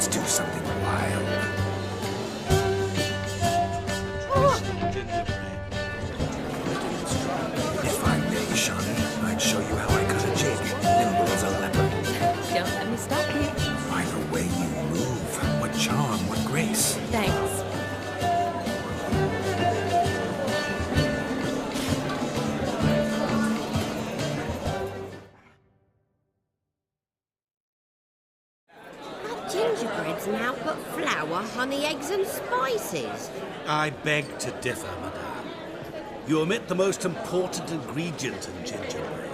Let's do something wild. If I may, Shani, I'd show you how I cut a jig, nimble as a leopard. Don't let me stop you. By the way you move, what charm, what grace. Thanks. Gingerbread's now but flour, honey, eggs and spices. I beg to differ, madame. You omit the most important ingredient in gingerbread.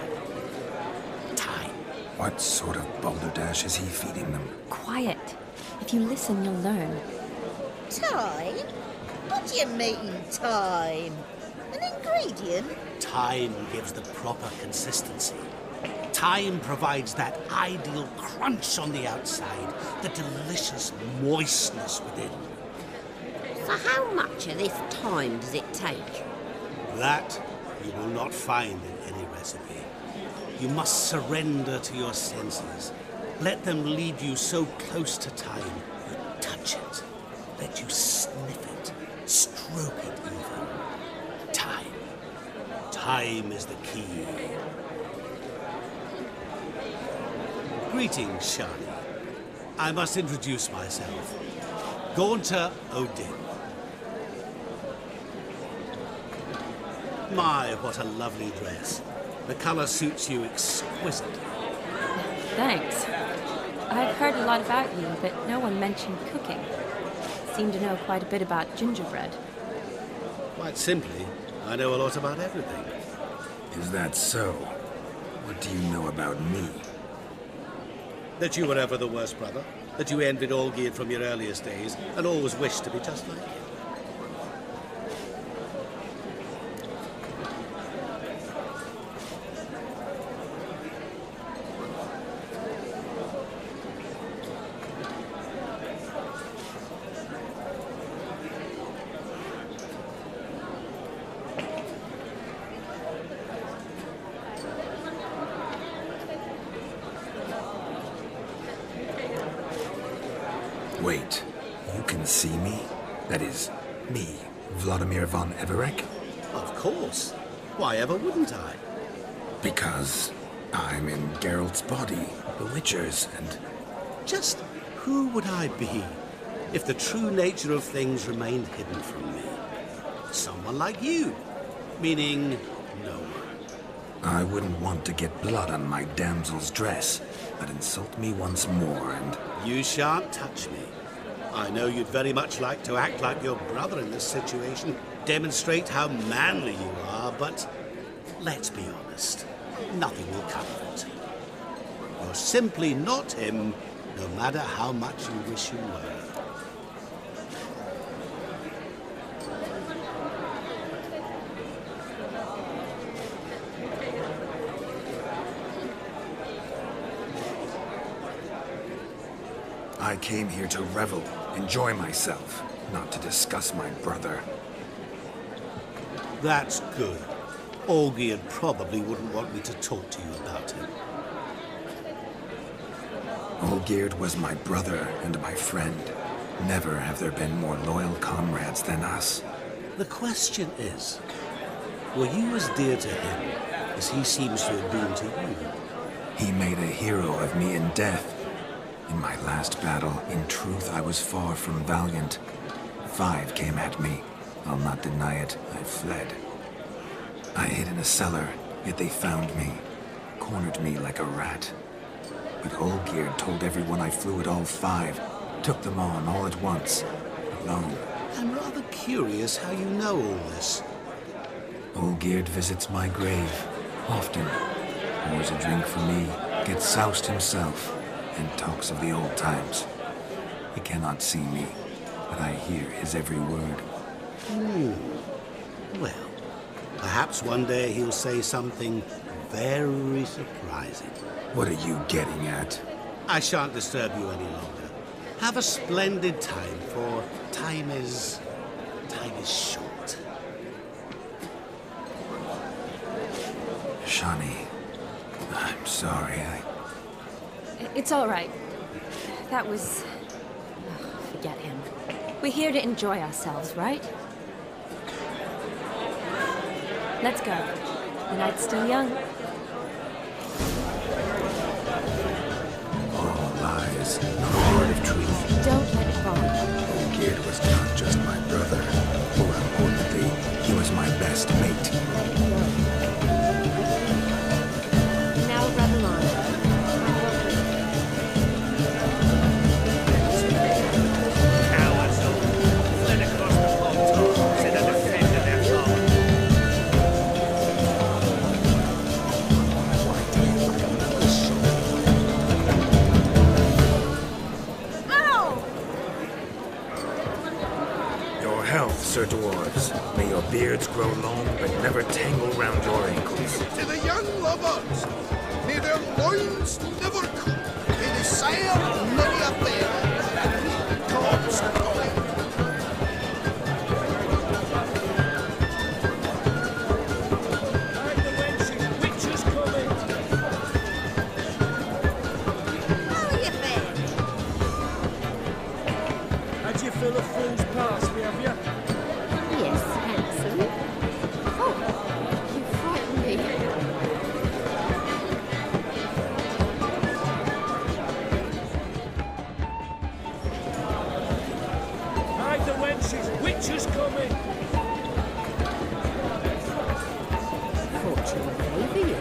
Time. What sort of balderdash is he feeding them? Quiet. If you listen, you'll learn. Time? What do you mean, time? An ingredient? Time gives the proper consistency. Time provides that ideal crunch on the outside, the delicious moistness within. So how much of this time does it take? That you will not find in any recipe. You must surrender to your senses. Let them lead you so close to time, you touch it. Let you sniff it, stroke it even. Time. Time is the key. Greetings, Shani. I must introduce myself. Gaunter Odin. My, what a lovely dress. The color suits you exquisitely. Thanks. I've heard a lot about you, but no one mentioned cooking. Seem to know quite a bit about gingerbread. Quite simply, I know a lot about everything. Is that so? What do you know about me? That you were ever the worst brother, that you envied Olgierd from your earliest days, and always wished to be just like him. Wait, you can see me? That is, me, Vladimir von Everek? Of course. Why ever wouldn't I? Because I'm in Geralt's body, the Witcher's, and... Just who would I be if the true nature of things remained hidden from me? Someone like you, meaning no one. I wouldn't want to get blood on my damsel's dress, but insult me once more and... You shan't touch me. I know you'd very much like to act like your brother in this situation, demonstrate how manly you are, but let's be honest, nothing will come of it. You're simply not him, no matter how much you wish you were. I came here to revel, enjoy myself, not to discuss my brother. That's good. Olgierd probably wouldn't want me to talk to you about him. Olgierd was my brother and my friend. Never have there been more loyal comrades than us. The question is, were you as dear to him as he seems to have been to you? He made a hero of me in death. In my last battle, in truth, I was far from valiant. 5 came at me. I'll not deny it, I fled. I hid in a cellar, yet they found me, cornered me like a rat. But Olgierd told everyone I flew at all 5, took them on all at once, alone. I'm rather curious how you know all this. Olgierd visits my grave, often. Pours a drink for me, gets soused himself, and talks of the old times. He cannot see me, but I hear his every word. Well, perhaps one day he'll say something very surprising. What are you getting at? I shan't disturb you any longer. Have a splendid time, for time is short. Shani, I'm sorry, It's all right. That was forget him. We're here to enjoy ourselves, right? Let's go. The night's still young. All lies, not a word of truth. Don't let it bother Geert was not just my brother. More importantly, he was my best mate. Now run along. Cowards all fled across the pond instead of defending their farm. Your health, Sir Dwarves. May your beards grow long, but never tangle round your ankles. To the young lovers, may their loins never cool. May the sire many a bear. God's calling. Hide the wenches, witches coming. How are you faring? Had you fill a fool's pass, have you? Yes, handsome. Oh, you frighten me. Hide the wenches, witches coming. Fortune will favour you.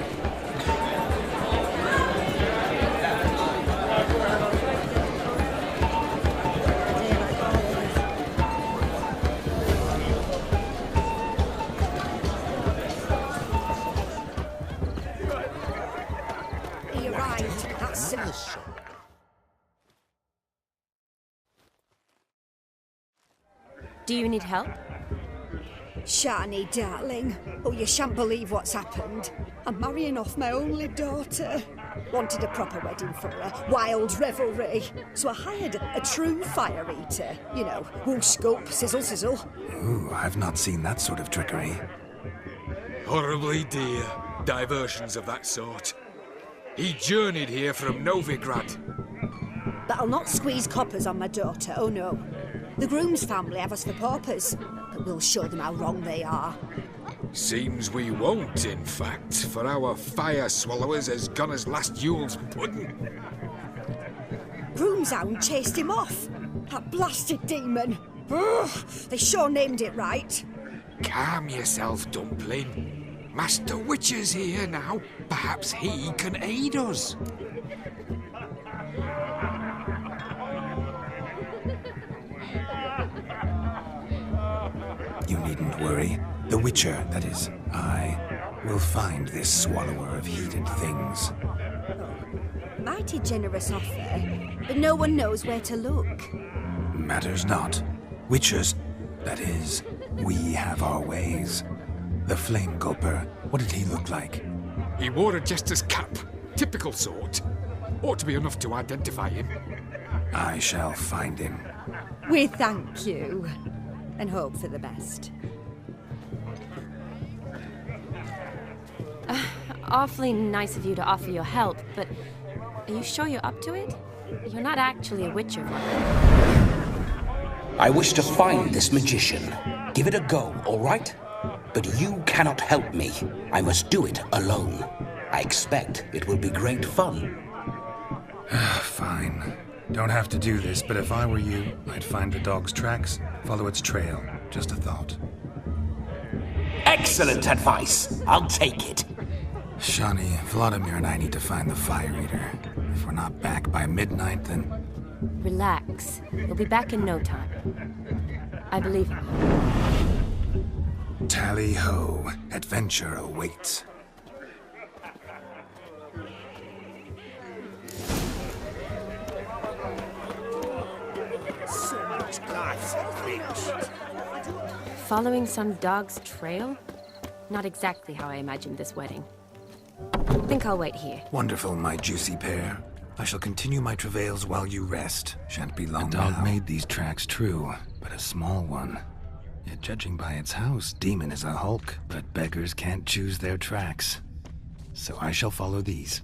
He arrived. That's it. Do you need help? Shani, darling. Oh, you shan't believe what's happened. I'm marrying off my only daughter. Wanted a proper wedding for her, wild revelry. So I hired a true fire eater. You know, whoosh scope, sizzle sizzle. Ooh, I've not seen that sort of trickery. Horribly dear diversions of that sort. He journeyed here from Novigrad. But I'll not squeeze coppers on my daughter, oh no. The groom's family have us for paupers, but we'll show them how wrong they are. Seems we won't, in fact, for our fire swallowers has gone as last Yule's pudding. Groom's hound chased him off. That blasted demon. Ugh, they sure named it right. Calm yourself, Dumpling. Master Witcher's here now. Perhaps he can aid us. You needn't worry. The Witcher, that is, I, will find this swallower of heated things. Mighty generous offer, but no one knows where to look. Matters not. Witchers, that is, we have our ways. The Flame Gulper, what did he look like? He wore a jester's cap. Typical sort. Ought to be enough to identify him. I shall find him. We thank you, and hope for the best. Awfully nice of you to offer your help, but are you sure you're up to it? You're not actually a witcher. I wish to find this magician. Give it a go, all right? But you cannot help me. I must do it alone. I expect it will be great fun. Fine. Don't have to do this, but if I were you, I'd find the dog's tracks, follow its trail. Just a thought. Excellent advice. I'll take it. Shani, Vladimir and I need to find the Fire Eater. If we're not back by midnight, then... Relax. We'll be back in no time. I believe in you. Tally-ho. Adventure awaits. So much life, bitch. Following some dog's trail? Not exactly how I imagined this wedding. Think I'll wait here. Wonderful, my juicy pair. I shall continue my travails while you rest. Shan't be long now. The dog made these tracks true, but a small one. Yet judging by its house, Demon is a hulk, but beggars can't choose their tracks. So I shall follow these.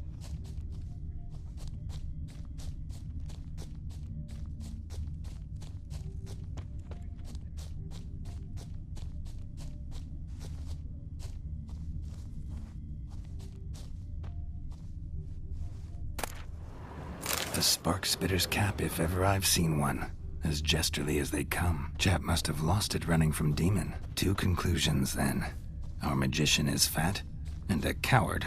A spark spitter's cap if ever I've seen one. As jesterly as they come. Chap must have lost it running from demon. 2 conclusions, then. Our magician is fat, and a coward.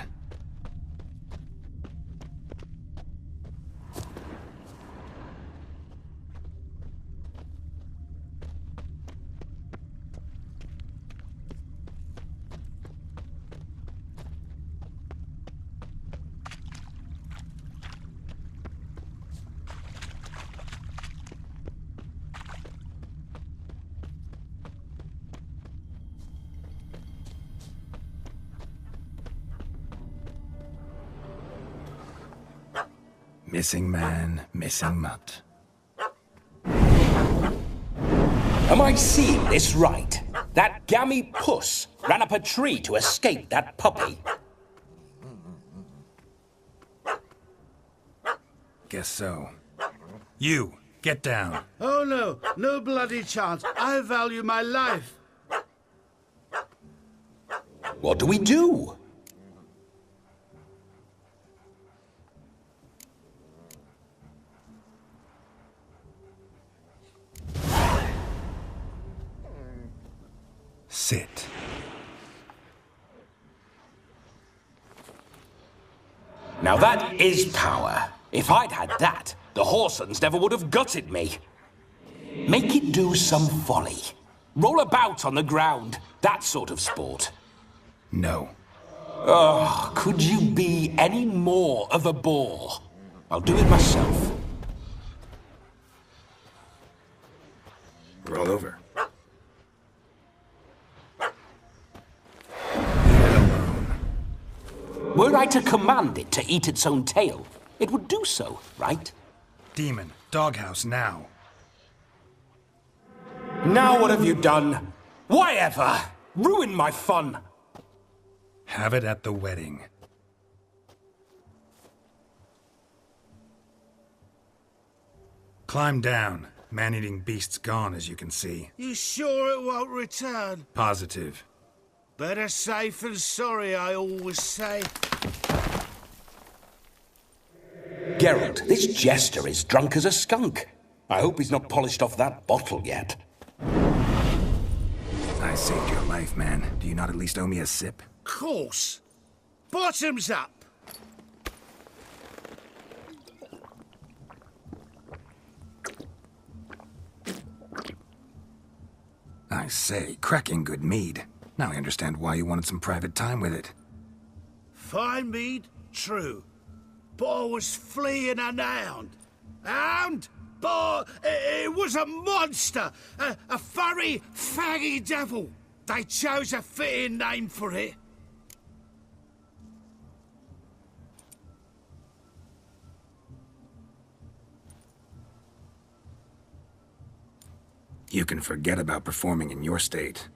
Missing man, missing mutt. Am I seeing this right? That gammy puss ran up a tree to escape that puppy. Guess so. You, get down. Oh no, no bloody chance. I value my life. What do we do? Sit. Now that is power. If I'd had that, the Horsons never would have gutted me. Make it do some folly. Roll about on the ground. That sort of sport. No. Oh, could you be any more of a bore? I'll do it myself. Roll over. Were I to command it to eat its own tail, it would do so, right? Demon, doghouse now. Now what have you done? Why ever? Ruin my fun. Have it at the wedding. Climb down. Man-eating beast's gone, as you can see. You sure it won't return? Positive. Better safe than sorry, I always say. Geralt, this jester is drunk as a skunk. I hope he's not polished off that bottle yet. I saved your life, man. Do you not at least owe me a sip? Course. Bottoms up. I say, cracking good mead. Now I understand why you wanted some private time with it. Fine mead, true. But I was fleeing an hound. Hound? But it was a monster! A furry, faggy devil. They chose a fitting name for it. You can forget about performing in your state.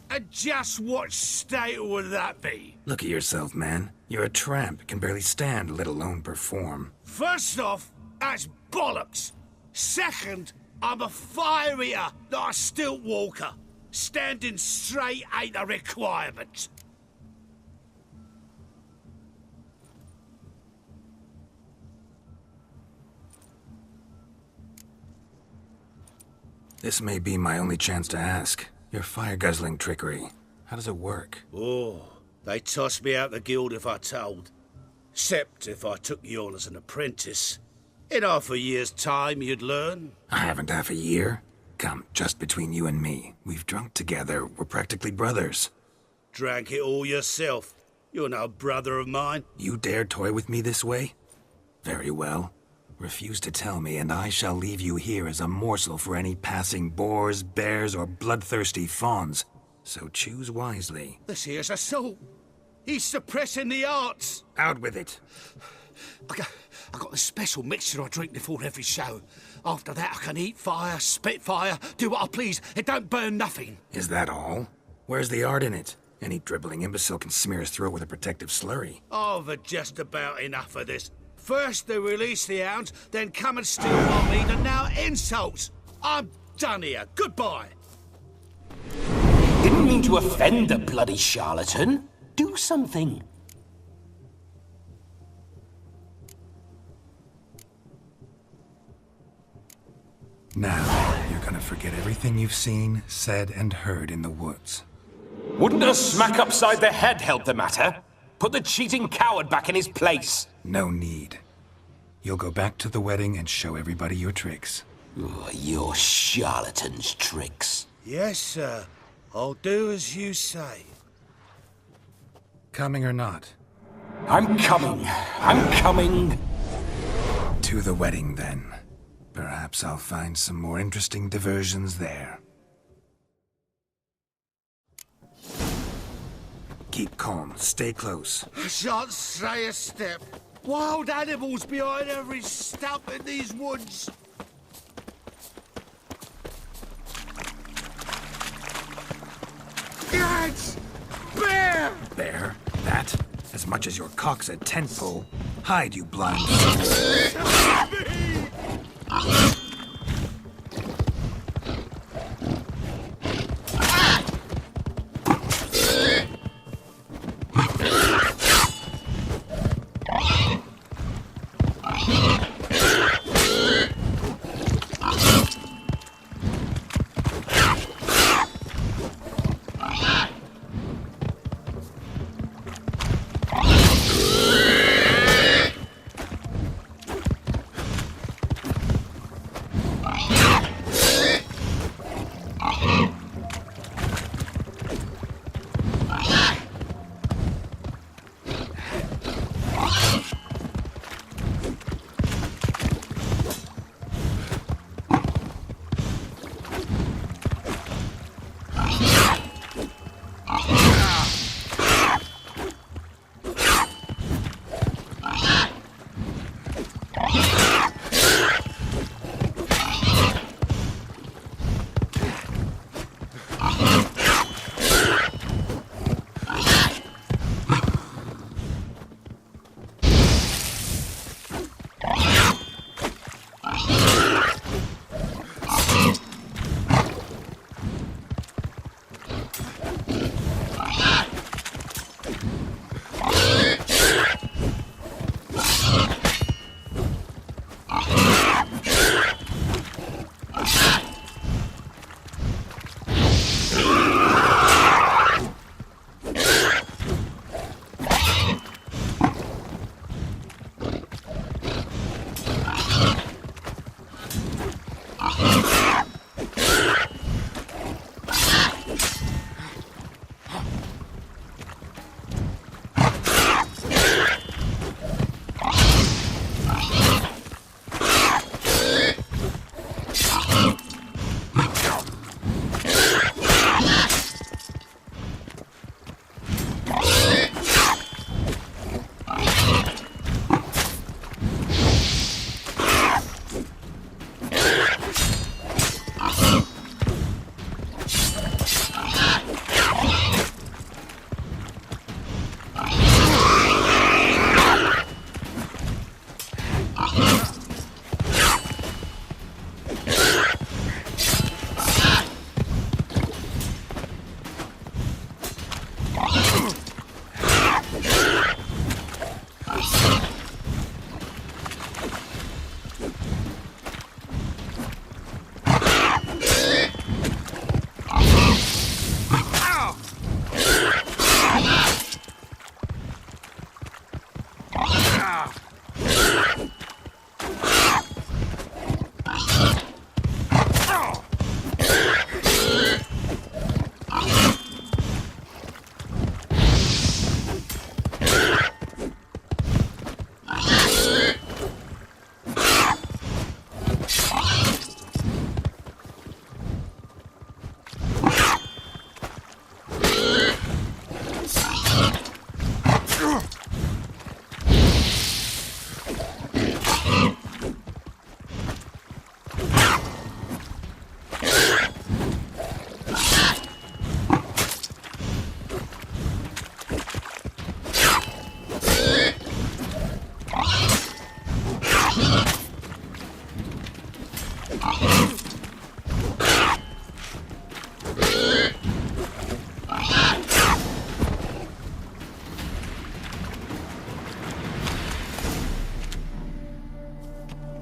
And just what state would that be? Look at yourself, man. You're a tramp, can barely stand, let alone perform. First off, that's bollocks. Second, I'm a fire eater, not a stilt walker. Standing straight ain't a requirement. This may be my only chance to ask. Your fire-guzzling trickery, how does it work? Oh, they tossed me out the guild if I told. Except if I took you on as an apprentice. In half a year's time, you'd learn. I haven't half a year. Come, just between you and me. We've drunk together. We're practically brothers. Drank it all yourself. You're no brother of mine. You dare toy with me this way? Very well. Refuse to tell me, and I shall leave you here as a morsel for any passing boars, bears, or bloodthirsty fawns. So choose wisely. This here's assault. He's suppressing the arts. Out with it. I got a special mixture I drink before every show. After that, I can eat fire, spit fire, do what I please. It don't burn nothing. Is that all? Where's the art in it? Any dribbling imbecile can smear his throat with a protective slurry. I've had just about enough of this. First they release the hounds, then come and steal my meat, and now insults. I'm done here. Goodbye. Didn't mean to offend the bloody charlatan. Do something. Now, you're gonna forget everything you've seen, said, and heard in the woods. Wouldn't a smack upside the head help the matter? Put the cheating coward back in his place. No need. You'll go back to the wedding and show everybody your tricks. Oh, your charlatan's tricks. Yes, sir. I'll do as you say. Coming or not? I'm coming. I'm coming. To the wedding, then. Perhaps I'll find some more interesting diversions there. Keep calm. Stay close. I shan't stray a step. Wild animals behind every stump in these woods. Gads! Bear! Bear? That? As much as your cock's a tent pole. Hide, you blind.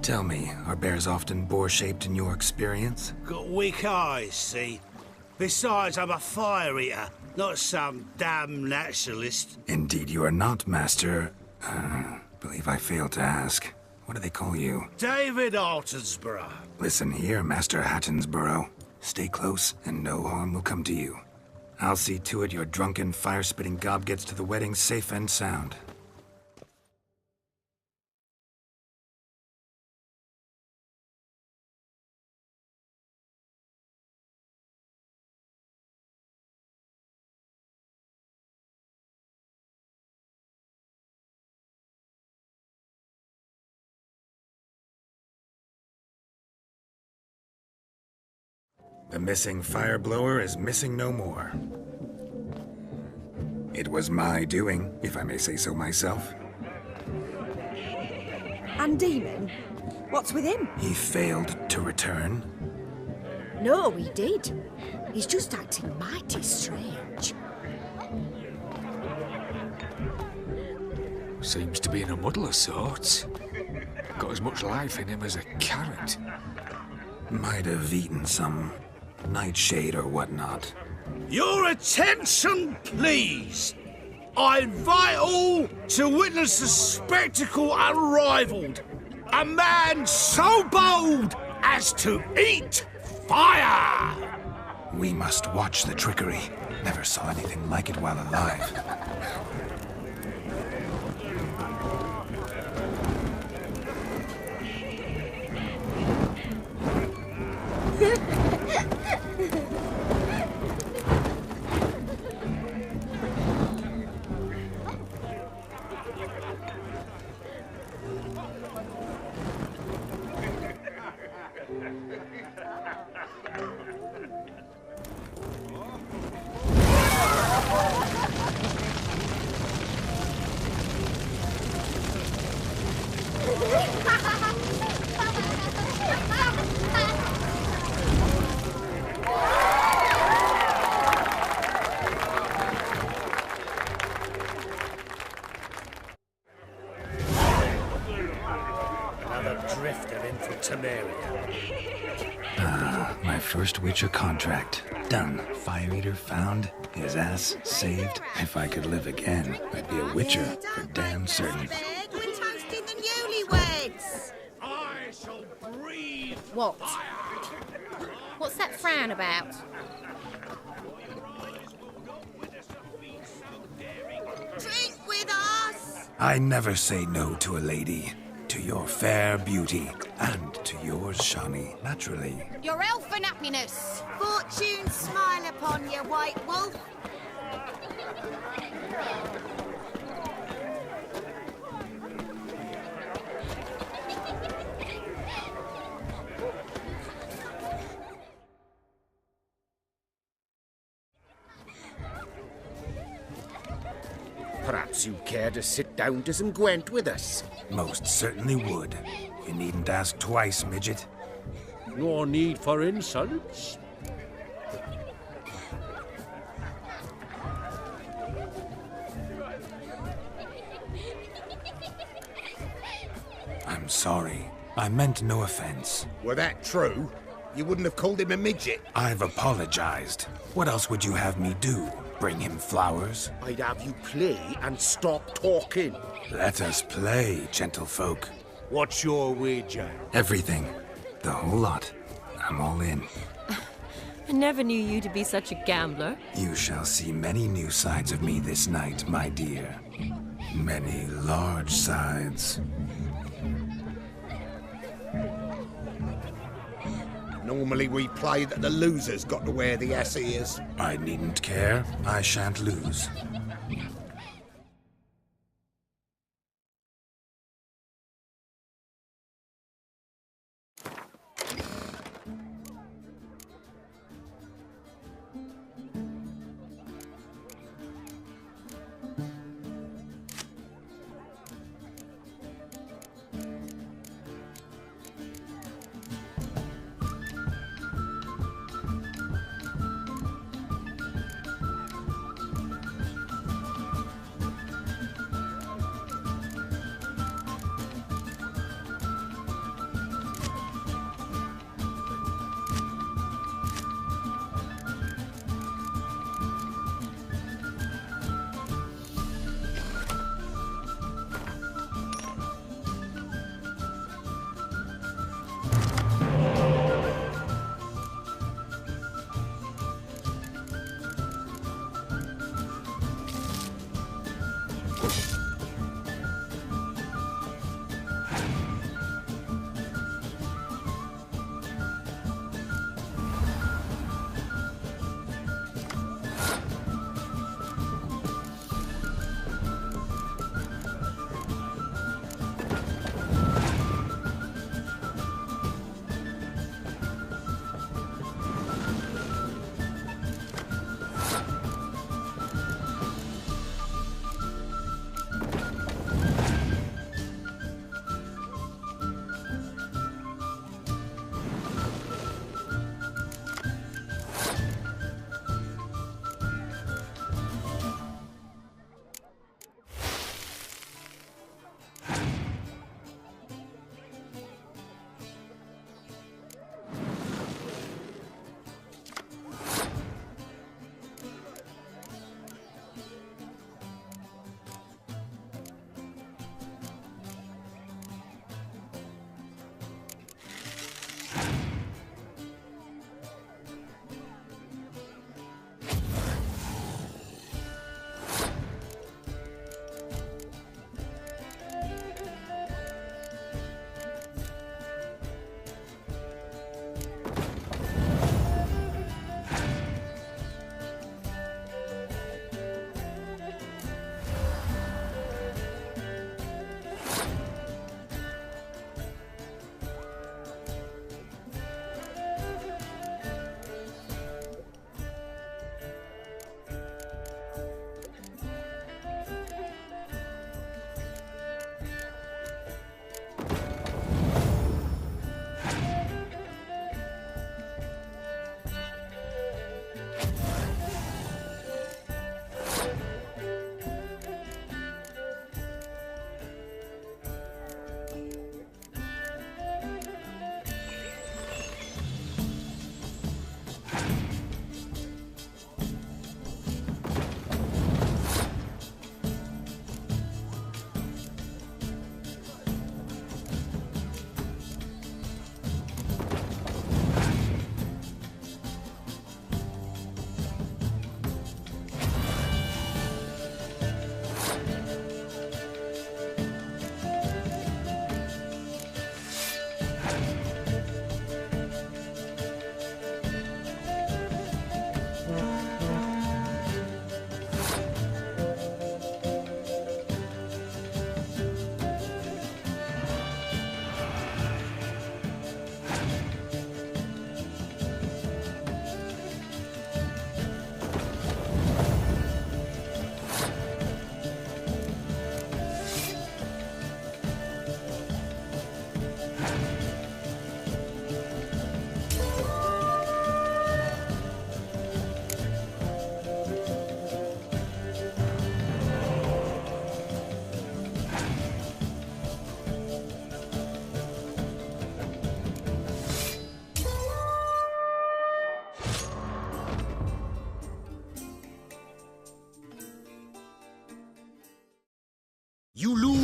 Tell me, are bears often boar-shaped in your experience? Got weak eyes, see? Besides, I'm a fire eater, not some damn naturalist. Indeed you are not, Master... believe I failed to ask. What do they call you? David Altonsborough. Listen here, Master Hattonsborough. Stay close, and no harm will come to you. I'll see to it your drunken, fire-spitting gob gets to the wedding safe and sound. The missing fire blower is missing no more. It was my doing, if I may say so myself. And Demon? What's with him? He failed to return. No, he did. He's just acting mighty strange. Seems to be in a muddle of sorts. Got as much life in him as a carrot. Might have eaten some nightshade or whatnot. Your attention, please. I invite all to witness a spectacle unrivaled. A man so bold as to eat fire! We must watch the trickery. Never saw anything like it while alive. My first Witcher contract. Done. Fire Eater found. His ass saved. If I could live again, I'd be a Witcher for damn certain. We're toasting the newlyweds. I shall breathe What? What's that frown about? Drink with us. I never say no to a lady. To your fair beauty. And to yours, Shani, naturally. Your elfin happiness. Fortune smile upon you, White Wolf. Perhaps you'd care to sit down to some Gwent with us? Most certainly would. You needn't ask twice, midget. No need for insults. I'm sorry. I meant no offense. Were that true, you wouldn't have called him a midget. I've apologized. What else would you have me do? Bring him flowers? I'd have you play and stop talking. Let us play, gentlefolk. What's your wager? Everything. The whole lot. I'm all in. I never knew you to be such a gambler. You shall see many new sides of me this night, my dear. Many large sides. Normally we play that the loser's got to wear the ass ears. I needn't care. I shan't lose.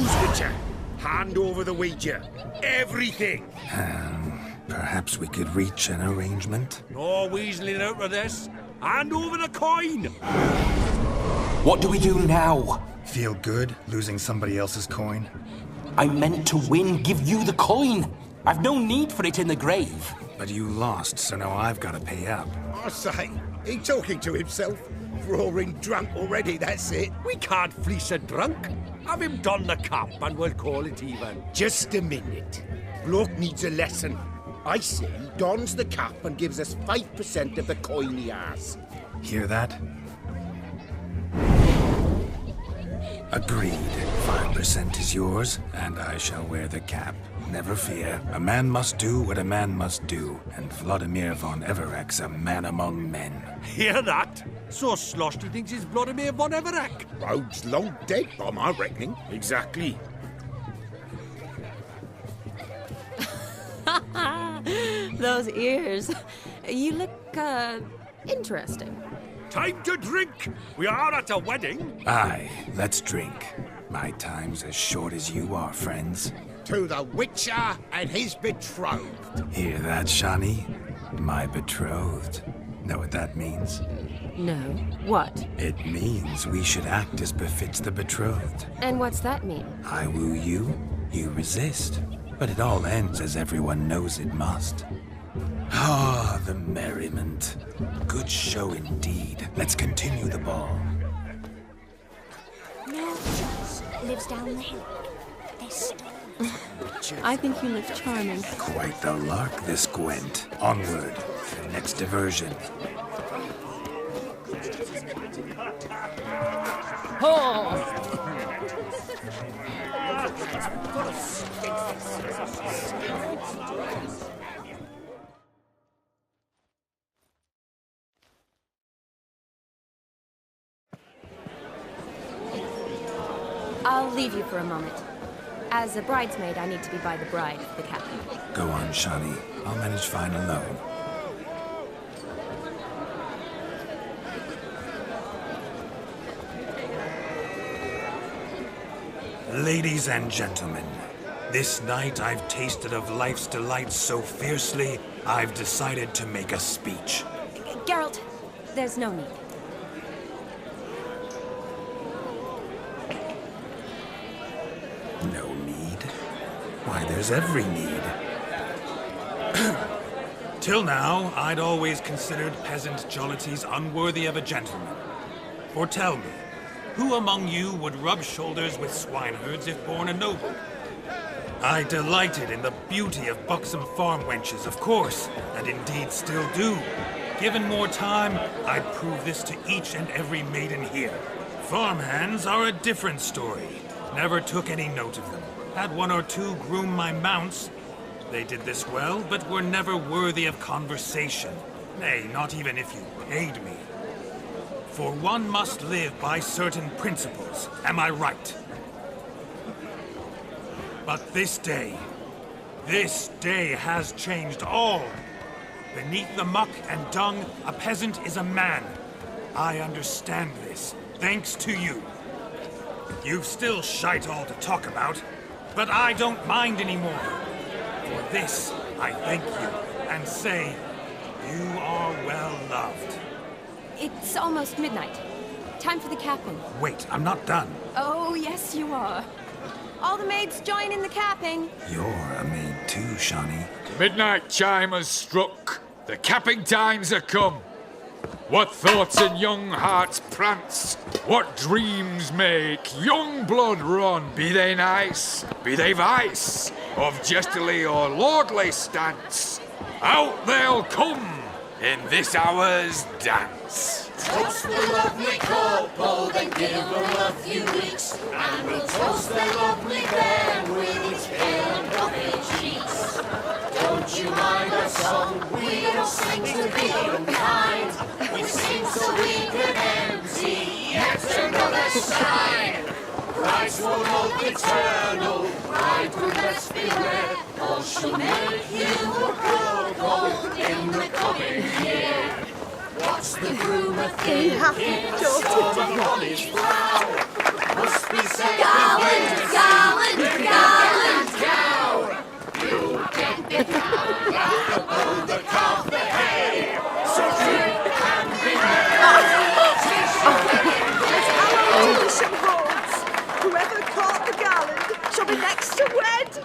Who's Witcher? Hand over the wager. Everything. Perhaps we could reach an arrangement? No weaseling out of this. Hand over the coin. What do we do now? Feel good losing somebody else's coin? I meant to win, give you the coin. I've no need for it in the grave. But you lost, so now I've got to pay up. I say, he talking to himself. Roaring drunk already, that's it. We can't fleece a drunk. Have him don the cap and we'll call it even. Just a minute. Bloke needs a lesson. I say he dons the cap and gives us 5% of the coin he has. Hear that? Agreed. 5% is yours, and I shall wear the cap. Never fear. A man must do what a man must do, and Vladimir von Everek's a man among men. Hear that? So sloshed he thinks he's Vladimir von Everek. Rogue's long dead, by my reckoning. Exactly. Those ears. You look, interesting. Time to drink! We are at a wedding. Aye, let's drink. My time's as short as you are, friends. To the Witcher and his betrothed. Hear that, Shani? My betrothed. Know what that means? No. What? It means we should act as befits the betrothed. And what's that mean? I woo you, you resist. But it all ends as everyone knows it must. Ah, the merriment. Good show indeed. Let's continue the ball. No, lives down the hill. They're stone. I think you look charming. Quite the lark, this Gwent. Onward. The next diversion. I'll leave you for a moment. As a bridesmaid, I need to be by the bride of the captain. Go on, Shani. I'll manage fine alone. Ladies and gentlemen, this night I've tasted of life's delights so fiercely, I've decided to make a speech. Geralt, there's no need. No need? Why, there's every need. Till now, I'd always considered peasant jollities unworthy of a gentleman. For tell me, who among you would rub shoulders with swineherds if born a noble? I delighted in the beauty of buxom farm wenches, of course, and indeed still do. Given more time, I'd prove this to each and every maiden here. Farmhands are a different story. Never took any note of them. Had one or two groom my mounts. They did this well, but were never worthy of conversation. Nay, not even if you paid me. For one must live by certain principles, am I right? But this day has changed all. Beneath the muck and dung, a peasant is a man. I understand this, thanks to you. You've still shite all to talk about, but I don't mind anymore. For this, I thank you, and say, you are well loved. It's almost midnight. Time for the capping. Wait, I'm not done. Oh, yes, you are. All the maids join in the capping. You're a maid too, Shani. Midnight chime has struck. The capping times are come. What thoughts in young hearts prance? What dreams make young blood run? Be they nice, be they vice, of jestily or lordly stance, out they'll come in this hour's dance. Toast the lovely couple, then give them a few weeks, and we'll toast the lovely bairn with its pale and puffy cheeks. Don't you mind our song? We don't sing to be unkind. We sing so we can empty yet another side. Christ will love eternal, bridegroom let's beware, or she'll make you a broke in the coming year. What's the groom a thinking? Storm on his brow. Must be said. Gallant, gallant. the next to wed.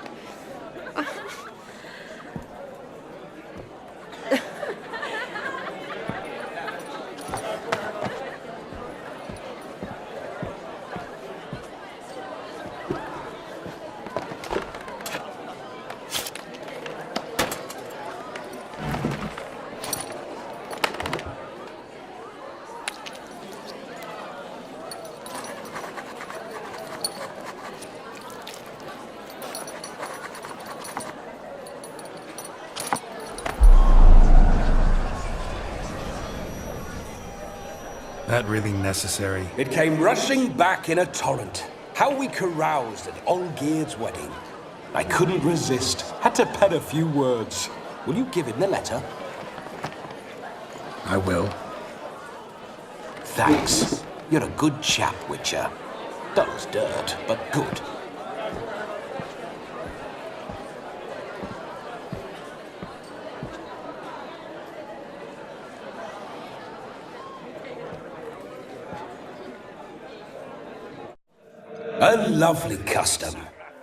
That really necessary? It came rushing back in a torrent. How we caroused at Olgierd's wedding. I couldn't resist. Had to pen a few words. Will you give him the letter? I will. Thanks. You're a good chap, Witcher. Dull as dirt, but good. A lovely custom.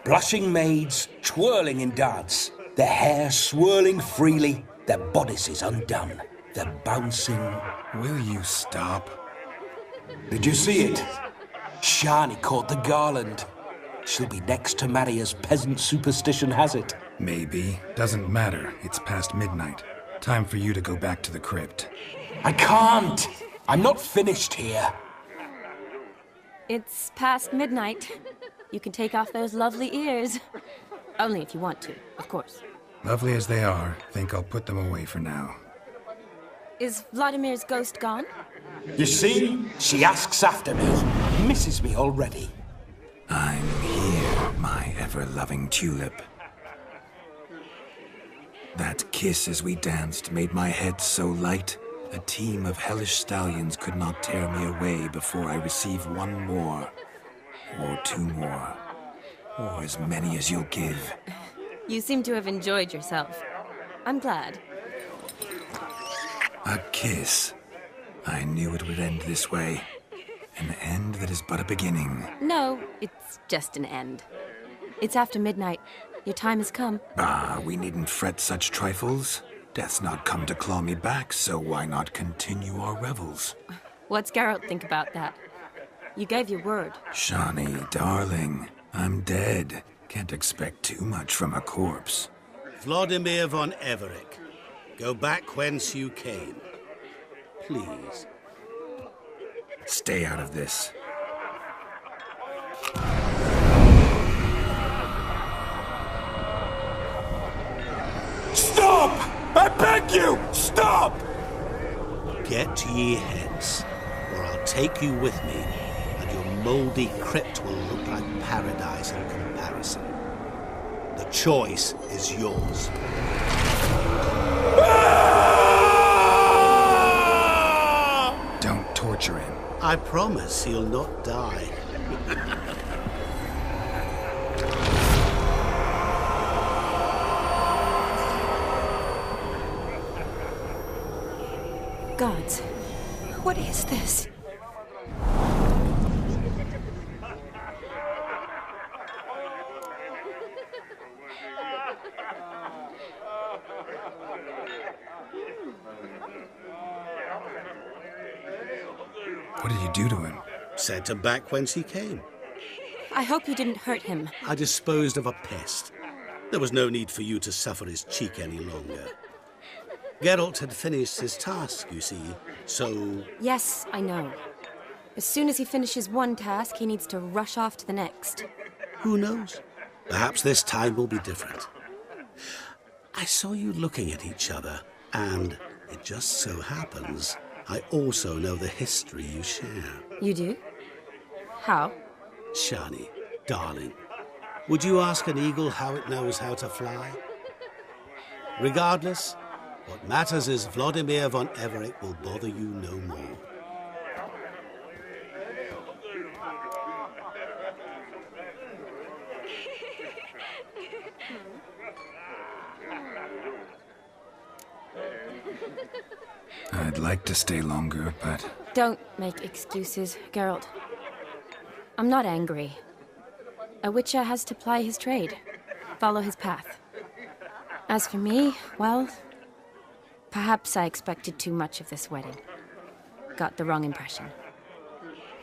Blushing maids, twirling in dance, their hair swirling freely, their bodices undone, their bouncing... Will you stop? Did you see it? Shani caught the garland. She'll be next to marry as peasant superstition has it. Maybe. Doesn't matter. It's past midnight. Time for you to go back to the crypt. I can't! I'm not finished here. It's past midnight. You can take off those lovely ears. Only if you want to, of course. Lovely as they are, think I'll put them away for now. Is Vladimir's ghost gone? You see? She asks after me. Misses me already. I'm here, my ever-loving tulip. That kiss as we danced made my head so light. A team of hellish stallions could not tear me away before I receive one more. Or two more. Or as many as you'll give. You seem to have enjoyed yourself. I'm glad. A kiss. I knew it would end this way. An end that is but a beginning. No, it's just an end. It's after midnight. Your time has come. Ah, we needn't fret such trifles. Death's not come to claw me back, so why not continue our revels? What's Geralt think about that? You gave your word. Shani, darling, I'm dead. Can't expect too much from a corpse. Vladimir von Everec, go back whence you came. Please. Stay out of this. Stop! I beg you! Stop! Get ye hence, or I'll take you with me, and your mouldy crypt will look like paradise in comparison. The choice is yours. Don't torture him. I promise he'll not die. Gods, what is this? What did you do to him? Sent him back whence he came. I hope you didn't hurt him. I disposed of a pest. There was no need for you to suffer his cheek any longer. Geralt had finished his task, you see, so... Yes, I know. As soon as he finishes one task, he needs to rush off to the next. Who knows? Perhaps this time will be different. I saw you looking at each other, and it just so happens I also know the history you share. You do? How? Shani, darling, would you ask an eagle how it knows how to fly? Regardless, what matters is Vladimir von Everec will bother you no more. I'd like to stay longer, but... Don't make excuses, Geralt. I'm not angry. A witcher has to ply his trade, follow his path. As for me, well, perhaps I expected too much of this wedding. Got the wrong impression.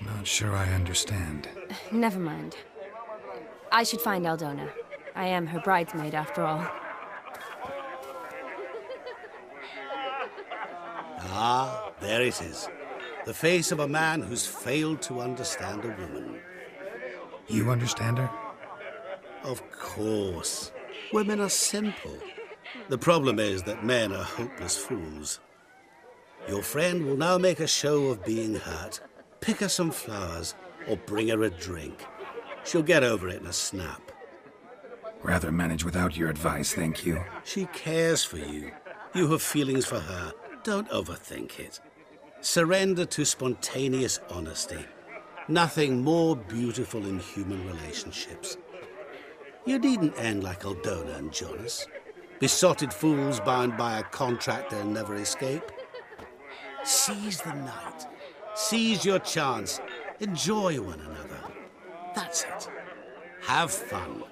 Not sure I understand. Never mind. I should find Aldona. I am her bridesmaid, after all. Ah, there it is. The face of a man who's failed to understand a woman. You understand her? Of course. Women are simple. The problem is that men are hopeless fools. Your friend will now make a show of being hurt, pick her some flowers, or bring her a drink. She'll get over it in a snap. Rather manage without your advice, thank you. She cares for you. You have feelings for her. Don't overthink it. Surrender to spontaneous honesty. Nothing more beautiful in human relationships. You needn't end like Aldona and Jonas. Besotted fools bound by a contract they'll never escape. Seize the night. Seize your chance. Enjoy one another. That's it. Have fun.